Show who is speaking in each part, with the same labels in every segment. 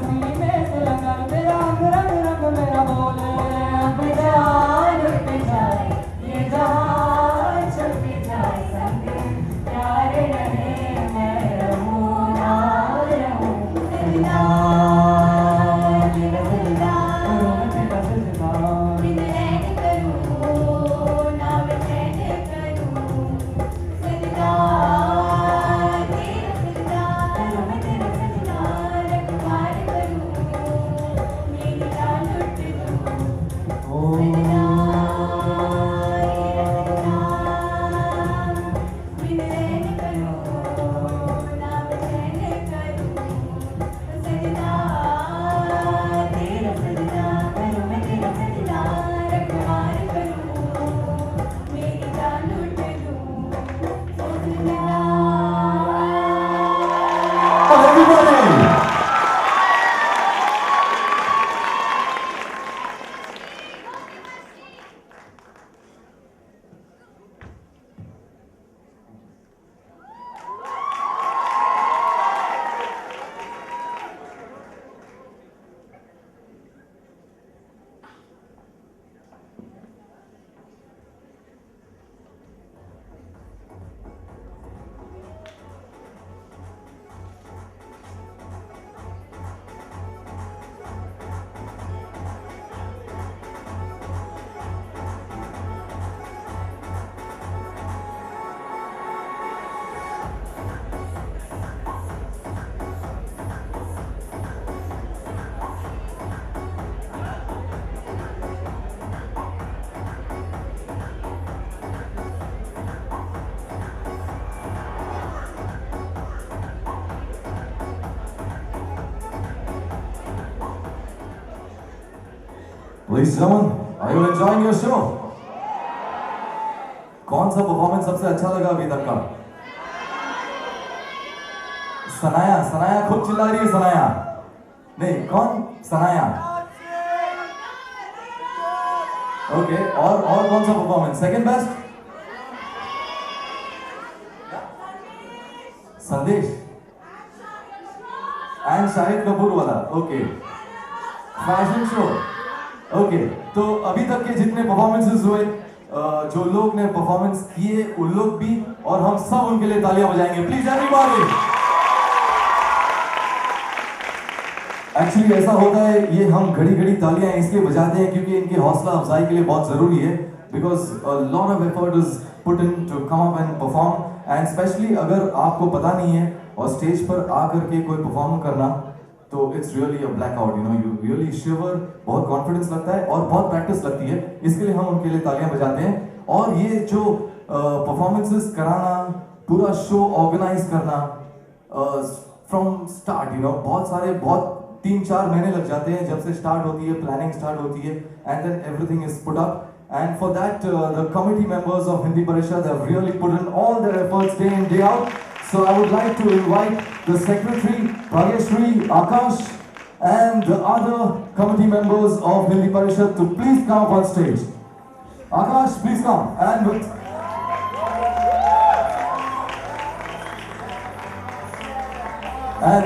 Speaker 1: सीने में से लगन मेरा रंग रंग मेरा बोले अब जान उठ जाए ये जहां छुप जाए संग प्यार रहे मैं रहूं ना रहूं जिंदा
Speaker 2: Ladies and gentlemen, are you enjoying your show? कौन सा परफॉर्मेंस सबसे अच्छा लगा अभी तक का? सनाया, सनाया खुद चिल्ला रही है सनाया। नहीं, कौन? सनाया। ओके, और कौन सा परफॉर्मेंस? Second best? संदेश एंड शाहिद कपूर वाला। Okay, fashion show. ओके, तो अभी तक के जितने परफॉर्मेंसेस हुए, जो लोग ने परफॉर्मेंस किए उन लोग भी और हम सब उनके लिए तालियां बजाएंगे प्लीज एवरीबॉडी। एक्चुअली ऐसा होता है, ये हम घड़ी घड़ी तालियां इसलिए बजाते हैं क्योंकि इनकी हौसला अफजाई के लिए बहुत जरूरी है, because a lot of effort is put in to come up and perform, and specially अगर आपको पता नहीं है और स्टेज पर आकर के कोई परफॉर्म करना, तो it's really a blackout, you know, you really shiver, बहुत कॉन्फिडेंस लगता है और बहुत प्रैक्टिस लगती है, इसके लिए हम उनके लिए तालियां बजाते हैं। और ये जो परफॉर्मेंसेस कराना, पूरा शो ऑर्गेनाइज करना फ्रॉम स्टार्ट, यू नो, बहुत 3-4 महीने लग जाते हैं जब से स्टार्ट होती है, प्लानिंग स्टार्ट होती है, and then everything is put up, and for that the committee members of Hindi Parishad have really put in all their efforts day in day out. So I would like to invite the secretary Bhagyashree, Akash and the other committee members of Hindi Parishad to please come up on stage. Akash, please come. And with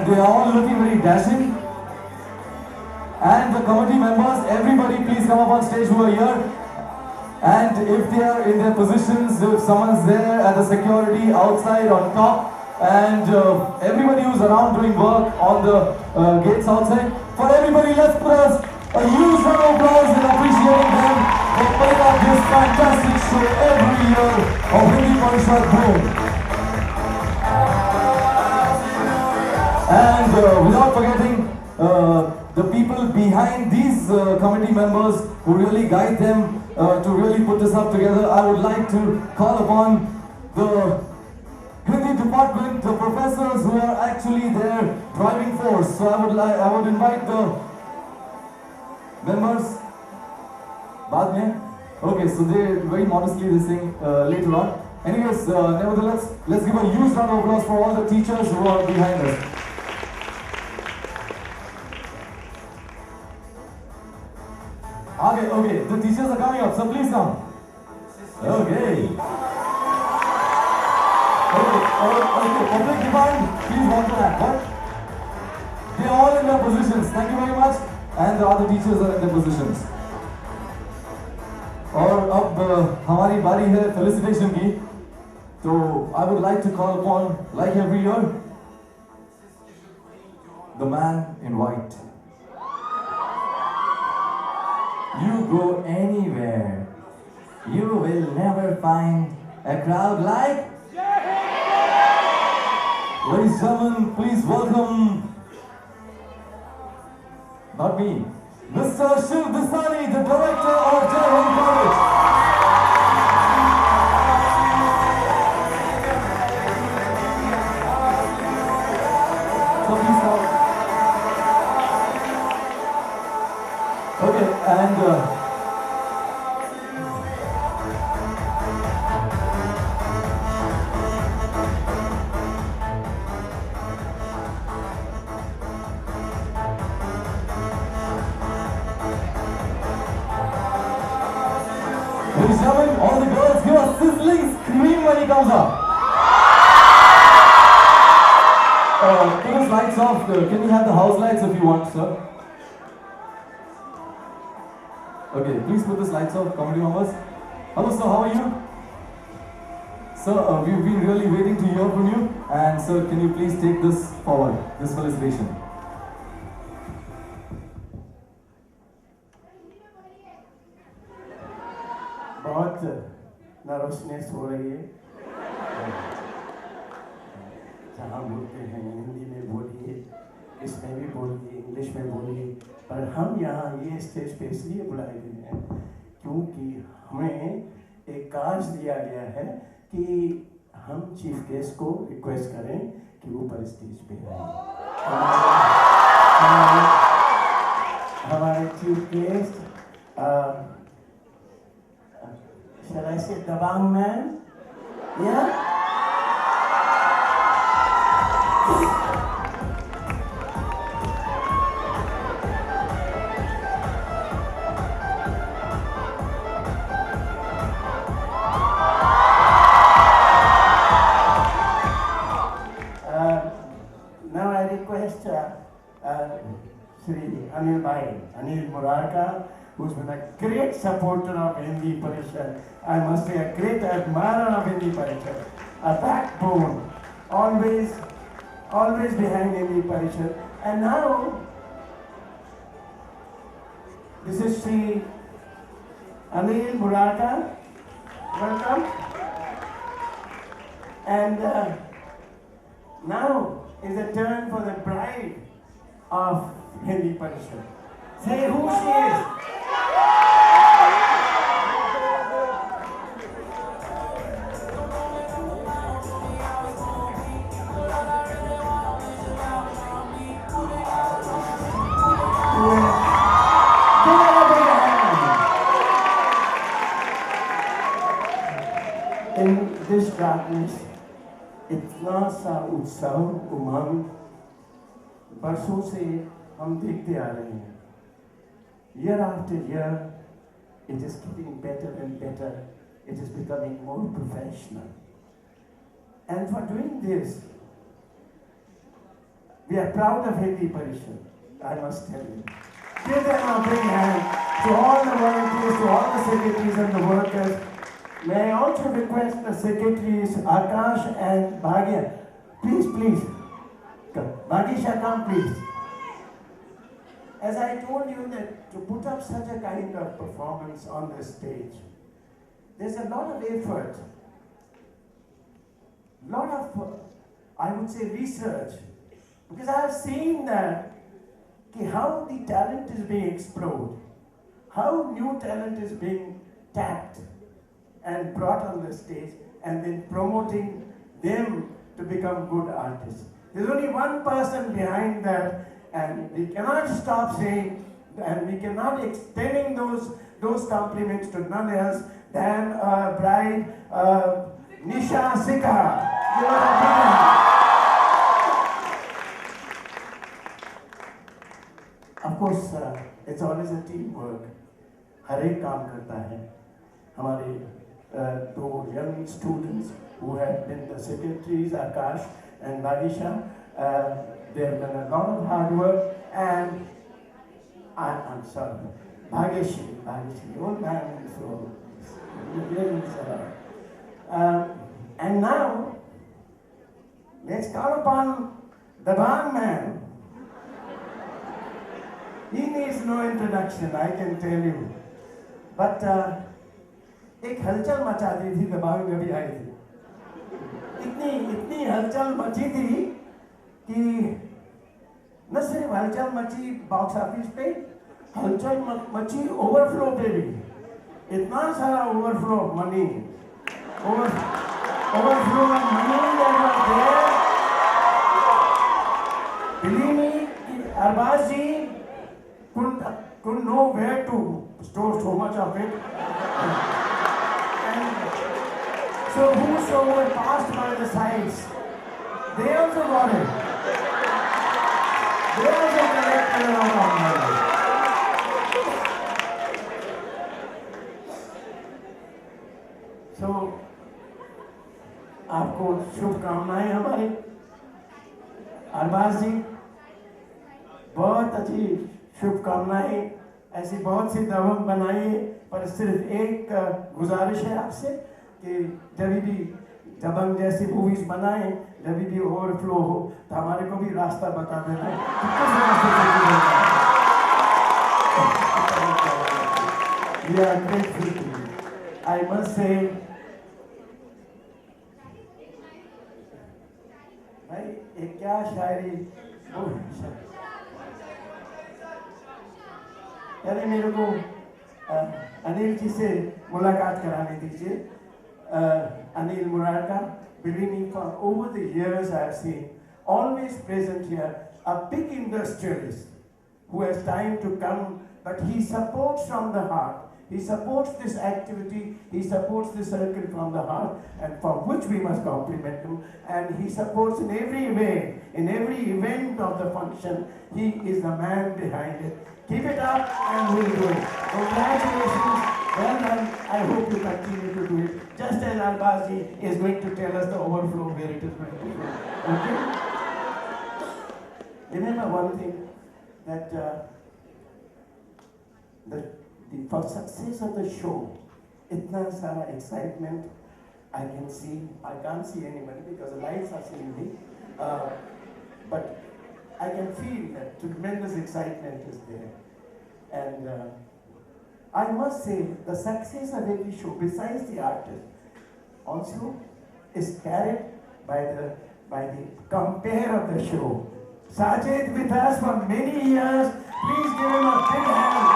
Speaker 2: they are all looking very dashing. And the committee members, everybody please come up on stage who are here. And if they are in their positions, if someone's there at the security, outside, on top, and everybody who's around doing work on the gates outside, for everybody, let's put a huge round of applause in appreciating them for putting on this fantastic show every year of Hindi Parishad Boom. And without forgetting the people behind these committee members who really guide them to really put this up together, I would like to call upon the Hindi department, the professors who are actually their driving force. So I would invite the members. Baad mein? Okay, so they very modestly they sing later on. Anyways, nevertheless, let's give a huge round of applause for all the teachers who are behind us. Okay, the teachers are coming up, so please come. Okay. Okay, public demand, please walk to that. What? They're all in their positions. Thank you very much. And the other teachers are in their positions. और अब हमारी बारी है felicitation की. So I would like to call upon, like every year, the man in white. You go anywhere, you will never find a crowd like. Ladies and gentlemen, please welcome, not me, Mr. Shiv Dasani, the director of Jai Hind College. So please come. Okay, and ladies and gentlemen, all the girls give a sizzling scream when he comes up. Put his lights off. Can we have the house lights if you want, sir? Okay, please put the lights off, comedy members. Hello, sir, how are you? Sir, we've been really waiting to hear from you. And sir, can you please take this forward, this felicitation?
Speaker 3: बहुत nervousness हो रही है. जहाँ बोलते हैं हिंदी में बोलिए, इसमें भी बोलिए, इंग्लिश में बोलिए, पर हम यहाँ ये स्टेज पे इसलिए बुलाए गए हैं क्योंकि हमें एक कार्य दिया गया है कि हम चीफ गेस्ट को रिक्वेस्ट करें कि ऊपर स्टेज पे आए. हमारे chief guest shall I say Dabang Man? Yeah? Now I request Shri Anil Bhai, Anil Murarka, who's been a great supporter of Hindi Parishad. I must say a great admirer of Hindi Parishad. A backbone, always behind Hindi Parishad. And now, this is Sri Anil Murarka. Welcome. And now is the turn for the bride of Hindi Parishad. Say who she is. In this darkness, इतना सा उत्सव उमंग बरसों से हम देखते आ रहे हैं. Year after year, it is getting better and better. It is becoming more professional. And for doing this, we are proud of Hindi Parishad, I must tell you. Give them a big hand to all the volunteers, to all the secretaries and the workers. May I also request the secretaries, Akash and Bhagya, please, come. Bhagisha, come please. As I told you that to put up such a kind of performance on the stage, there's a lot of effort, lot of, I would say, research, because I have seen that how the talent is being explored, how new talent is being tapped and brought on the stage, and then promoting them to become good artists. There's only one person behind that, and we cannot stop saying, and we cannot extending those compliments to none else than bride Nisha Sikha. Give her a big hand. Of course, it's always a teamwork. हर एक काम करता है. हमारे two young students who have been the secretaries, Akash and Bhagisha, They have done a lot of hard work, and I'm sorry, Bhageshri, old man, so really sorry. And now, let's call upon the Bang man. He needs no introduction, I can tell you. But एक हलचल मचा दी थी दबांग जब भी आई थी. इतनी हलचल मची थी कि न सिर्फ हलचल मची बॉक्स ऑफिस पे, हलचल मची ओवरफ्लो पे भी. इतना सारा overflow money, overflow of money that was there. Believe me, Arbaz ji couldn't know where to store so much of it. And so whosoever passed by the sides, they also got it. They also collected a lot of money. So, आपको शुभकामनाएं हमारी. अरबाज जी, बहुत अच्छी शुभकामनाएं. ऐसी बहुत सी दबंग बनाइए, पर सिर्फ एक गुजारिश है आपसे कि जब भी दबंग जैसी मूवीज बनाएं, जब भी ओवरफ्लो हो तो हमारे को भी रास्ता बता देना कि किस रास्ते से गुजरना है. We are grateful to you. I must say, भाई एक क्या शायरी, यानी मेरे को अनिल जी से मुलाकात कराने दीजिए. Anil Murarka, believe me, for over the years I have seen, always present here, a big industrialist who has time to come, but he supports from the heart. He supports this activity, he supports this circle from the heart, and for which we must compliment him. And he supports in every way, in every event of the function. He is the man behind it. Keep it up and we'll do it. Congratulations, well done. I hope you continue to do it. Just as Albazi is going to tell us the overflow where it is going to go. Okay? Remember one thing, that for success of the show, itna sara excitement I can see. I can't see anybody because the lights are seeing me. But I can feel that tremendous excitement is there. And I must say, the success of every show, besides the artist, also is carried by the compare of the show. Sajid with us for many years. Please give him a big hand.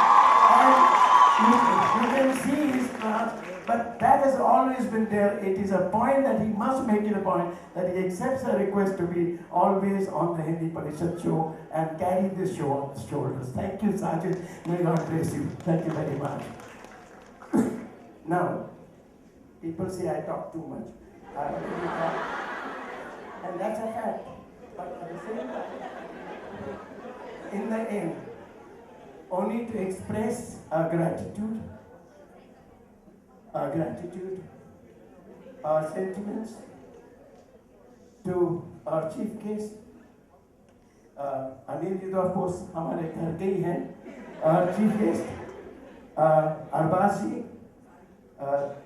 Speaker 3: And you can see his class, but that has always been there. It is a point that he must make it a point that he accepts a request to be always on the Hindi Parishad show and carry this show on his shoulders. Thank you, Sajid. May God bless you. Thank you very much. Now, people say I talk too much. I really talk. And that's a fact. But at the same time, in the end, only to express our gratitude, our sentiments to our chief guest, Anil ji, of course, हमारे घर के ही हैं. Our chief guest, Arbaz ji,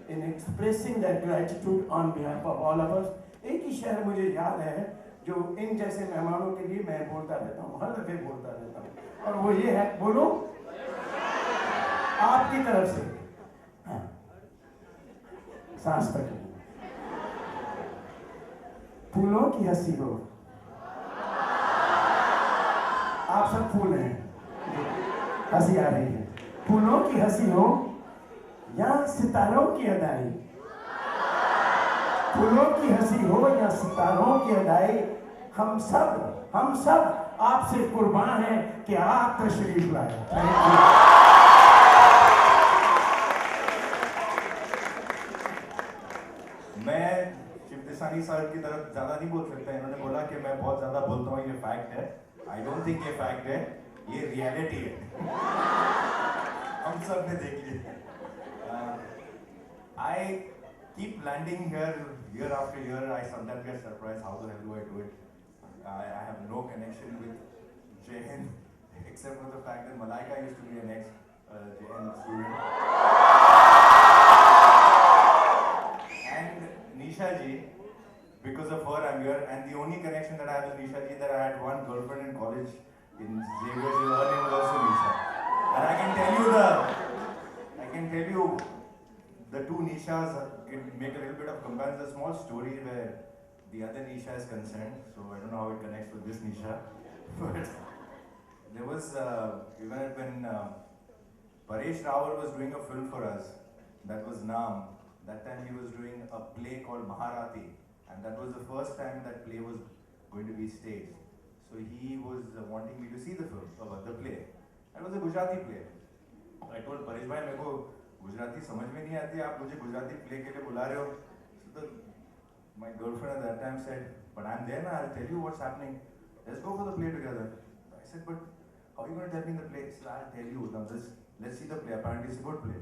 Speaker 3: in expressing that gratitude on behalf of all of us. एक ही शेर मुझे याद है जो इन जैसे मेहमानों के लिए मैं बोलता रहता हूँ, हर दफे बोलता रहता हूँ, और वो ये है, बोलो आपकी तरफ से. हाँ, सांस पकड़ो. फूलों की हंसी हो. आप सब फूल हैं, हंसी आ रही है. फूलों की हंसी हो या सितारों की अदाई. फूलों की हंसी हो या सितारों की अदाई, हम सब आपसे कुर्बान हैं कि आप तशरीफ लाए.
Speaker 4: मैं शिव देसानी सर की तरफ ज्यादा नहीं बोल सकता. इन्होंने बोला कि मैं बहुत ज्यादा बोलता हूँ, ये फैक्ट है. आई डोंट थिंक ये फैक्ट है, ये रियलिटी है. हम सब ने देख लिया. I keep landing here year after year. I sometimes get surprised how the hell do I do it. I have connection with Jai Hind, except for the fact that Malaika used to be an ex-Jai Hind student. And Nisha ji, because of her I'm here, and the only connection that I have with Nisha ji, that I had one girlfriend in college in Xavier, her name was also Nisha. And I can tell you the two Nishas can make a little bit of comparison. A small story where the other Nisha is concerned, so I don't know how it connects with this Nisha. But there was, even when Paresh Rawal was doing a film for us, that was Naam. That time he was doing a play called Maharati, and that was the first time that play was going to be staged. So he was wanting me to see the film, the play. It was a Gujarati play. I told Paresh bhai, मेरे को गुजराती समझ में नहीं आती, आप मुझे Gujarati play के लिए बुला रहे हो. So my girlfriend at that time said, but I'm there now, I'll tell you what's happening. Let's go for the play together. I said, but how are you going to tell me the play? She said, I'll tell you. Now let's see the play. Apparently it's a good play.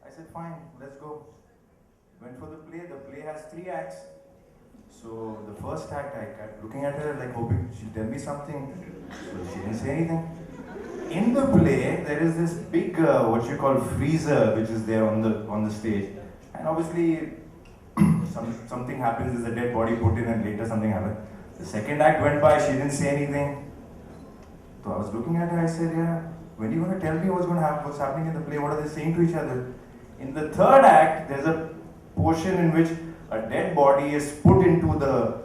Speaker 4: I said, fine, let's go. Went for the play. The play has 3 acts. So the first act, I kept looking at her like hoping she'd tell me something. So she didn't say anything. In the play, there is this big, what you call freezer, which is there on the stage. And obviously, something happens, there's a dead body put in, and later something happens. The second act went by, she didn't say anything. So I was looking at her, I said, yeah, when are you going to tell me what's happening in the play? What are they saying to each other? In the third act, there's a portion in which a dead body is put into the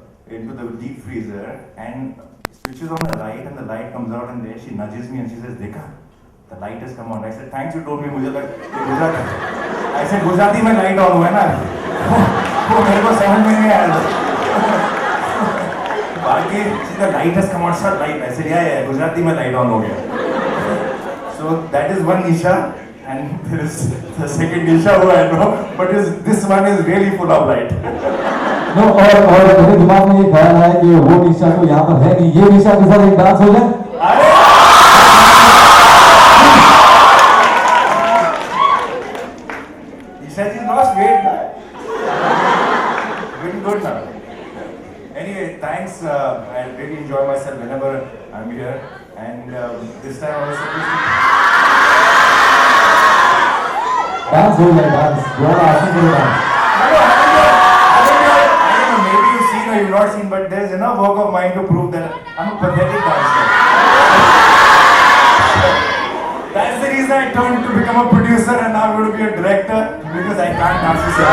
Speaker 4: deep freezer, and switches on the light, and the light comes out, and there she nudges me and she says, Dekha, the light has come on. I said, thanks, you told me. I said, Gujarati mein light on hua na. वो मेरे को समझ में नहीं आया. बाकी the light has come on, sir, light. I said, yeah, Gujarati mein light on हो गया. So that is one Nisha, and there is the second Nisha who I know, but this one is really full of light.
Speaker 2: No और मेरे दिमाग में ये ख्याल है कि वो निशा तो यहाँ पर है नहीं, ये निशा के साथ एक डांस हो जाए.
Speaker 4: Nisha ji lost weight. Doing good now. Anyway, thanks. I really enjoy myself whenever I'm here, and this time I was supposed to
Speaker 2: dance हो जाए, डांस दोबारा आते हैं dance.
Speaker 4: you've not seen, but there's enough work of mine to prove that I'm a pathetic dancer. That's the reason I turned to become a producer, and now I'm going to be a director, because I can't dance so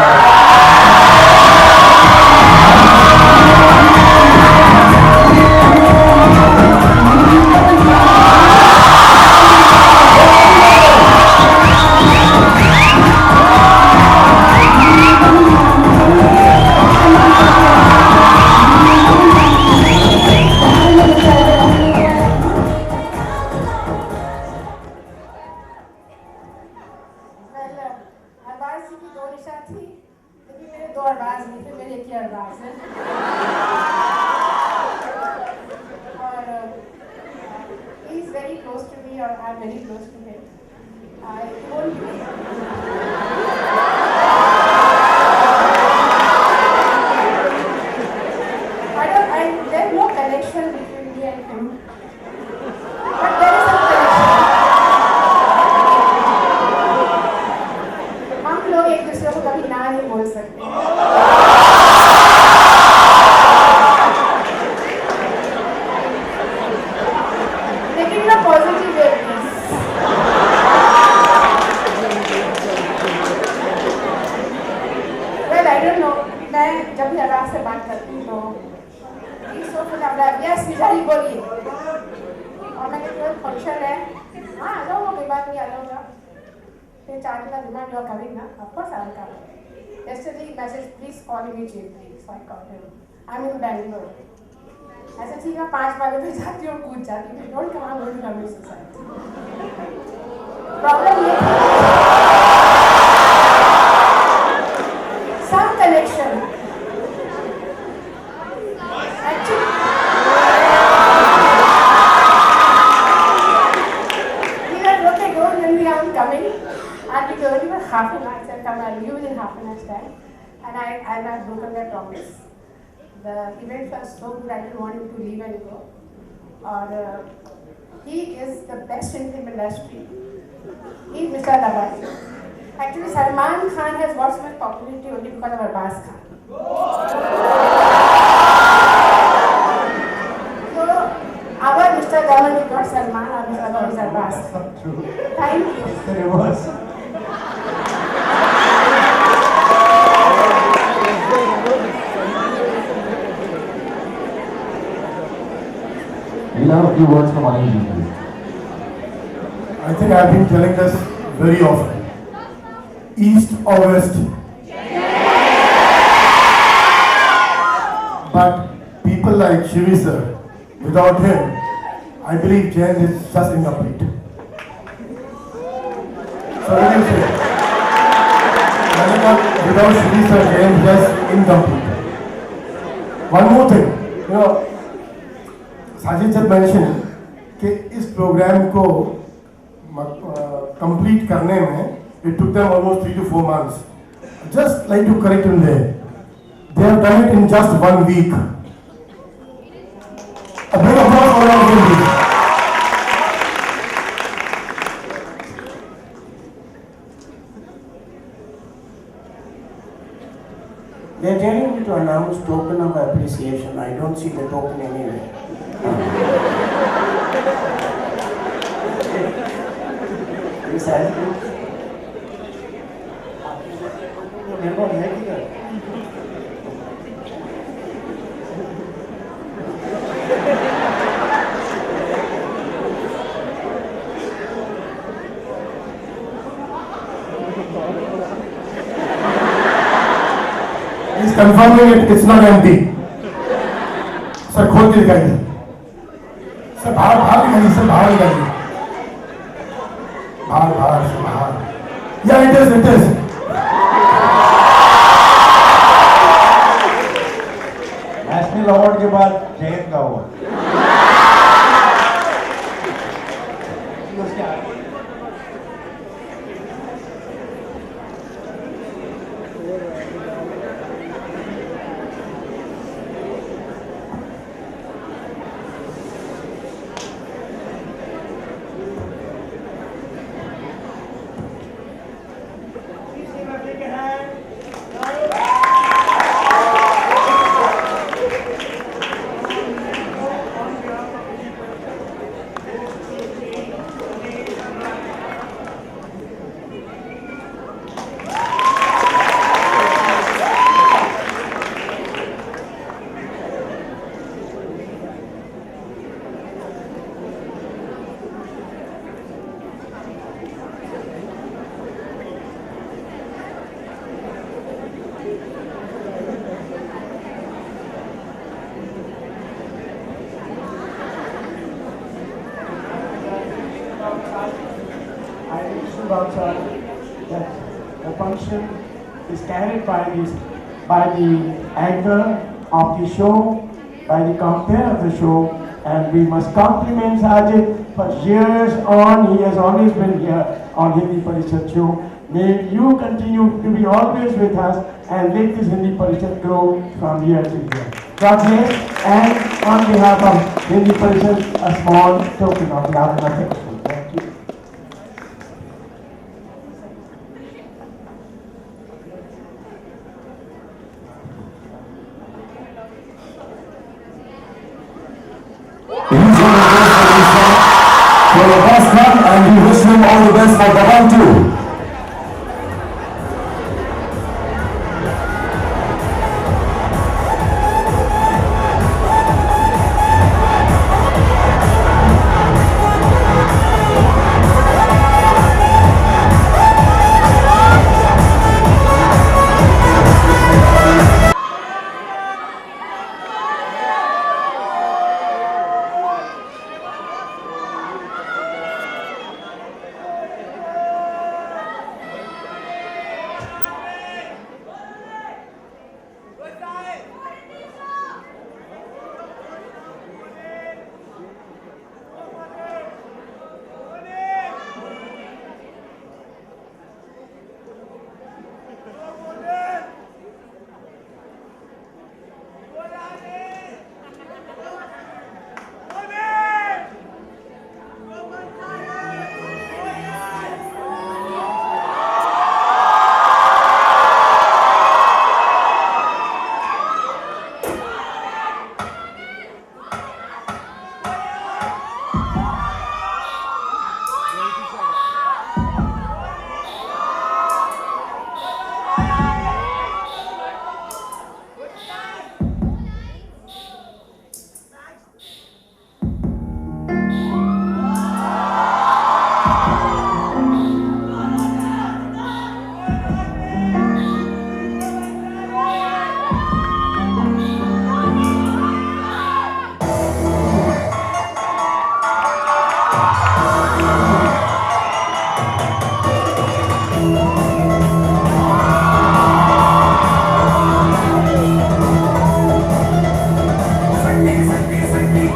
Speaker 5: Yesterday, message, please call immediately. So I called him. I'm in Bangalore. I said, ठीक है 5 बजे पे जाती हूँ कूद जाती हूँ. Don't come on to Love Society. Problem ये some connection. Actually, we were okay, go when we are coming. And we told him half an hour. I said, come, I'll leave within half an hour's time. And I've broken that promise. The event was so good, I didn't want him to leave and go. और he is the best in film industry. He is Mr. Dabari. Actually, Salman Khan has got so much popularity only because of Abbas Khan. So, our Mr. Daman is not Salman, our Mr. Daman is Abbas. Thank you.
Speaker 3: The reverse.
Speaker 2: We'll have a few words from Anil ji, please.
Speaker 3: I think I've been telling this very often. East or West? But people like Shivi sir, without him, I believe Jain is just incomplete. So what do you say? Without Shivi sir, Jain is just incomplete. One more thing, you know, Sajid just mentioned कि इस programme को complete करने में it took them almost 3 to 4 months. Just like to correct him there. They have done it in just 1 week. A big applause for all of you. They are telling me to announce token of appreciation. I don't see the token anywhere. Yes, I do. मेरे को है कि नहीं? He's confirming it. It's not empty. Sir खोल के दिखाइए. Sir बाहर निकालिए. सर बाहर निकालिए. बाहर से बाहर. Yeah, it is.
Speaker 4: National award के बाद जयंत का award
Speaker 3: that the function is carried by the anchor of the show, by the compare of the show, and we must compliment Sajid for years on. He has always been here on Hindi Parishad show. May you continue to be always with us and let this Hindi Parishad grow from year to year. God bless, and on behalf of Hindi Parishad, a small token of love and affection. Thank you.
Speaker 2: For the best one, and we wish him all the best for the one too.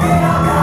Speaker 1: मेरा